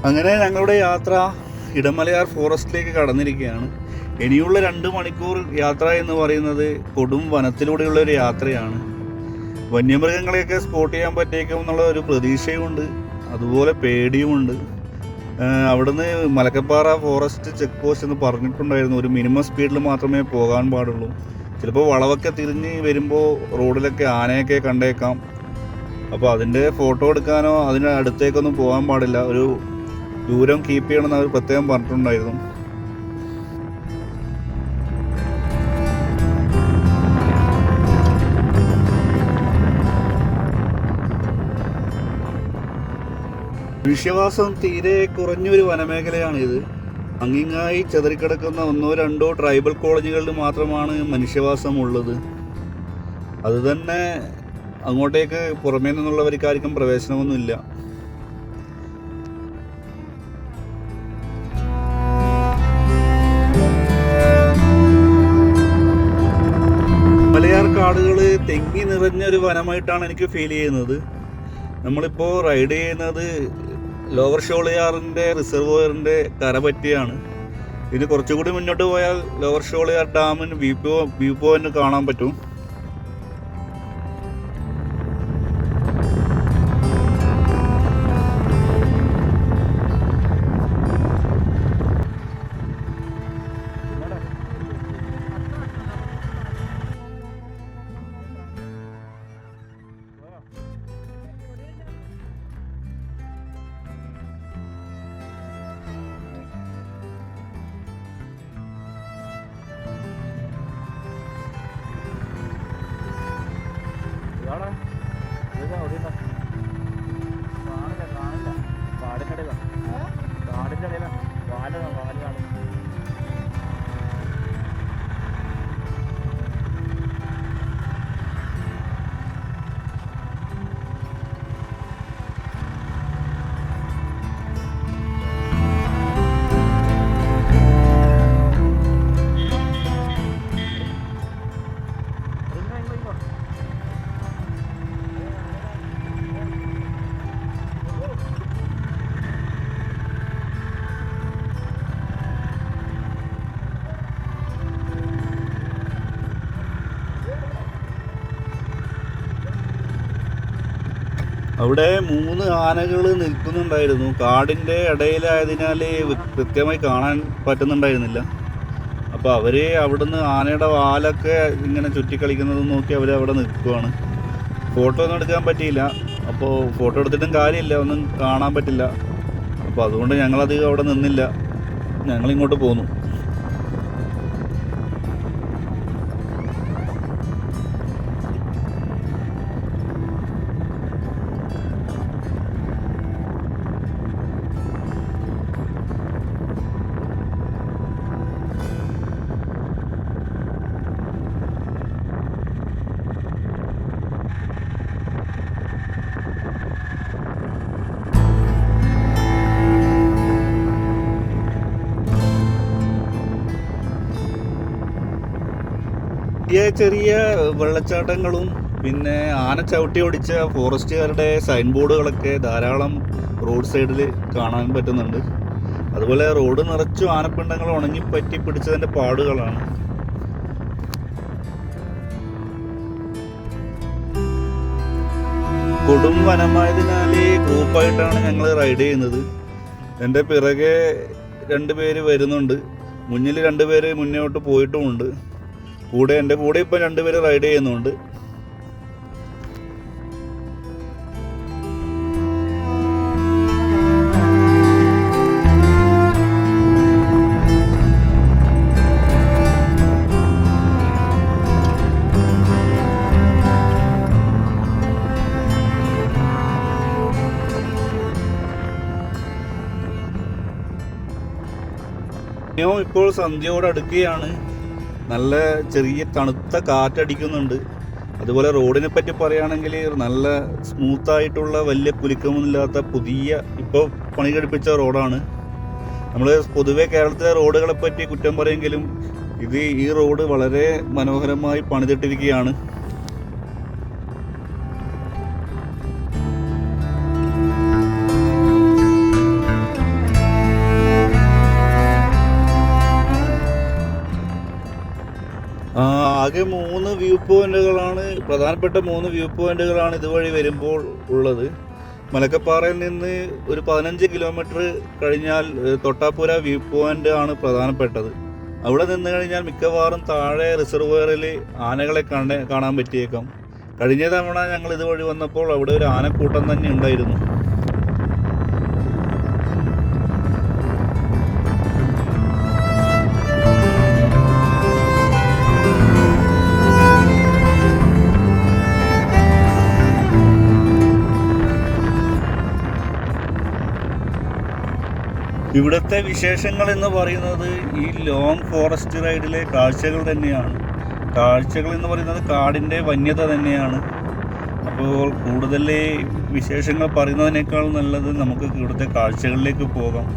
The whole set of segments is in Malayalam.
അങ്ങനെ ഞങ്ങളുടെ യാത്ര ഇടമലയാർ ഫോറസ്റ്റിലേക്ക് കടന്നിരിക്കുകയാണ്. ഇനിയുള്ള 2 മണിക്കൂർ യാത്ര എന്ന് പറയുന്നത് കൊടും വനത്തിലൂടെയുള്ള ഒരു യാത്രയാണ്. വന്യമൃഗങ്ങളെയൊക്കെ സ്പോട്ട് ചെയ്യാൻ പറ്റിയേക്കും എന്നുള്ള ഒരു പ്രതീക്ഷയുമുണ്ട്, അതുപോലെ പേടിയുമുണ്ട്. അവിടുന്ന് മലക്കപ്പാറ ഫോറസ്റ്റ് ചെക്ക് പോസ്റ്റ് എന്ന് പറഞ്ഞിട്ടുണ്ടായിരുന്നു, ഒരു മിനിമം സ്പീഡിൽ മാത്രമേ പോകാൻ പാടുള്ളൂ. ചിലപ്പോൾ വളവൊക്കെ തിരിഞ്ഞ് വരുമ്പോൾ റോഡിലൊക്കെ ആനയൊക്കെ കണ്ടേക്കാം. അപ്പോൾ അതിൻ്റെ ഫോട്ടോ എടുക്കാനോ അതിന് അടുത്തേക്കൊന്നും പോകാൻ പാടില്ല, ഒരു ദൂരം കീപ്പ് ചെയ്യണമെന്ന് അവർ പ്രത്യേകം പറഞ്ഞിട്ടുണ്ടായിരുന്നു. മനുഷ്യവാസം തീരെ കുറഞ്ഞൊരു വനമേഖലയാണിത്. അങ്ങിങ്ങായി ചെതറിക്കിടക്കുന്ന 1-2 ട്രൈബൽ കോളനികളിൽ മാത്രമാണ് മനുഷ്യവാസം ഉള്ളത്. അതുതന്നെ അങ്ങോട്ടേക്ക് പുറമേ നിന്നുള്ളവർക്കാർക്കും പ്രവേശനമൊന്നുമില്ല. മലയാർ കാടുകൾ തെങ്ങി നിറഞ്ഞൊരു വനമായിട്ടാണ് എനിക്ക് ഫീൽ ചെയ്യുന്നത്. നമ്മളിപ്പോൾ റൈഡ് ചെയ്യുന്നത് ലോവർ ഷോളിയാറിൻ്റെ റിസർവോയറിൻ്റെ കര പറ്റിയാണ്. ഇതിന് കുറച്ചുകൂടി മുന്നോട്ട് പോയാൽ ലോവർ ഷോളിയാർ ഡാമിന് വ്യൂ പോയിന്റ് കാണാൻ പറ്റും. അവിടെ 3 ആനകൾ നിൽക്കുന്നുണ്ടായിരുന്നു. കാടിൻ്റെ ഇടയിലായതിനാൽ കൃത്യമായി കാണാൻ പറ്റുന്നുണ്ടായിരുന്നില്ല. അപ്പോൾ അവർ അവിടുന്ന് ആനയുടെ വാലൊക്കെ ഇങ്ങനെ ചുറ്റിക്കളിക്കുന്നത് നോക്കി അവർ അവിടെ നിൽക്കുവാണ്. ഫോട്ടോ ഒന്നും എടുക്കാൻ പറ്റിയില്ല. അപ്പോൾ ഫോട്ടോ എടുത്തിട്ടും കാര്യമില്ല, ഒന്നും കാണാൻ പറ്റില്ല. അപ്പോൾ അതുകൊണ്ട് ഞങ്ങളധികം അവിടെ നിന്നില്ല, ഞങ്ങളിങ്ങോട്ട് പോന്നു. ചെറിയ വെള്ളച്ചാട്ടങ്ങളും പിന്നെ ആന ചവിട്ടി ഓടിച്ച ഫോറസ്റ്റുകാരുടെ സൈൻ ബോർഡുകളൊക്കെ ധാരാളം റോഡ് സൈഡിൽ കാണാൻ പറ്റുന്നുണ്ട്. അതുപോലെ റോഡ് നിറച്ചു ആനപ്പിണ്ടങ്ങൾ ഉണങ്ങിപ്പറ്റി പിടിച്ചതിൻ്റെ പാടുകളാണ്. കൊടും വനമായതിനാൽ ഗ്രൂപ്പായിട്ടാണ് ഞങ്ങൾ റൈഡ് ചെയ്യുന്നത്. എൻ്റെ പിറകെ 2 പേര് വരുന്നുണ്ട്, മുന്നിൽ 2 പേര് മുന്നോട്ട് പോയിട്ടുമുണ്ട്. എൻ്റെ കൂടെ ഇപ്പം 2 പേര് റൈഡ് ചെയ്യുന്നുണ്ട്. ഇപ്പോൾ സന്ധ്യയോടടുക്കുകയാണ്. നല്ല ചെറിയ തണുത്ത കാറ്റടിക്കുന്നുണ്ട്. അതുപോലെ റോഡിനെ പറ്റി പറയുകയാണെങ്കിൽ നല്ല സ്മൂത്തായിട്ടുള്ള വലിയ കുലുക്കമൊന്നുമില്ലാത്ത പുതിയ ഇപ്പോൾ പണി കഴിപ്പിച്ച റോഡാണ്. നമ്മൾ പൊതുവെ കേരളത്തിലെ റോഡുകളെ പറ്റി കുറ്റം പറയുമെങ്കിലും ഈ റോഡ് വളരെ മനോഹരമായി പണിതിട്ടിരിക്കുകയാണ്. ആകെ 3 വ്യൂ പോയിന്റുകളാണ്, പ്രധാനപ്പെട്ട 3 വ്യൂ പോയിന്റുകളാണ് ഇതുവഴി വരുമ്പോൾ ഉള്ളത്. മലക്കപ്പാറയിൽ നിന്ന് ഒരു 15 കിലോമീറ്റർ കഴിഞ്ഞാൽ തൊട്ടാപ്പുര വ്യൂ പോയിന്റ് ആണ് പ്രധാനപ്പെട്ടത്. അവിടെ നിന്ന് കഴിഞ്ഞാൽ മിക്കവാറും താഴെ റിസർവോയറിൽ ആനകളെ കാണാൻ പറ്റിയേക്കാം. കഴിഞ്ഞ തവണ ഞങ്ങൾ ഇതുവഴി വന്നപ്പോൾ അവിടെ ഒരു ആനക്കൂട്ടം തന്നെ ഉണ്ടായിരുന്നു. ഇവിടുത്തെ വിശേഷങ്ങൾ എന്ന് പറയുന്നത് ഈ ലോങ് ഫോറസ്റ്റ് റൈഡിലെ കാഴ്ചകൾ തന്നെയാണ്. കാഴ്ചകൾ എന്ന് പറയുന്നത് കാടിൻ്റെ വന്യത തന്നെയാണ്. അപ്പോൾ കൂടുതൽ വിശേഷങ്ങൾ പറയുന്നതിനേക്കാൾ നല്ലത് നമുക്ക് ഇവിടുത്തെ കാഴ്ചകളിലേക്ക് പോകാം.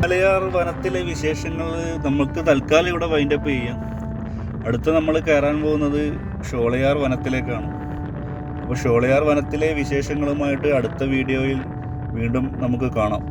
മലയാർ വനത്തിലെ വിശേഷങ്ങൾ നമുക്ക് തൽക്കാലം ഇവിടെ വൈൻഡപ്പ് ചെയ്യാം. അടുത്ത് നമ്മൾ കയറാൻ പോകുന്നത് ഷോളയാർ വനത്തിലേക്കാണ്. അപ്പോൾ ഷോളയാർ വനത്തിലെ വിശേഷങ്ങളുമായിട്ട് അടുത്ത വീഡിയോയിൽ വീണ്ടും നമുക്ക് കാണാം.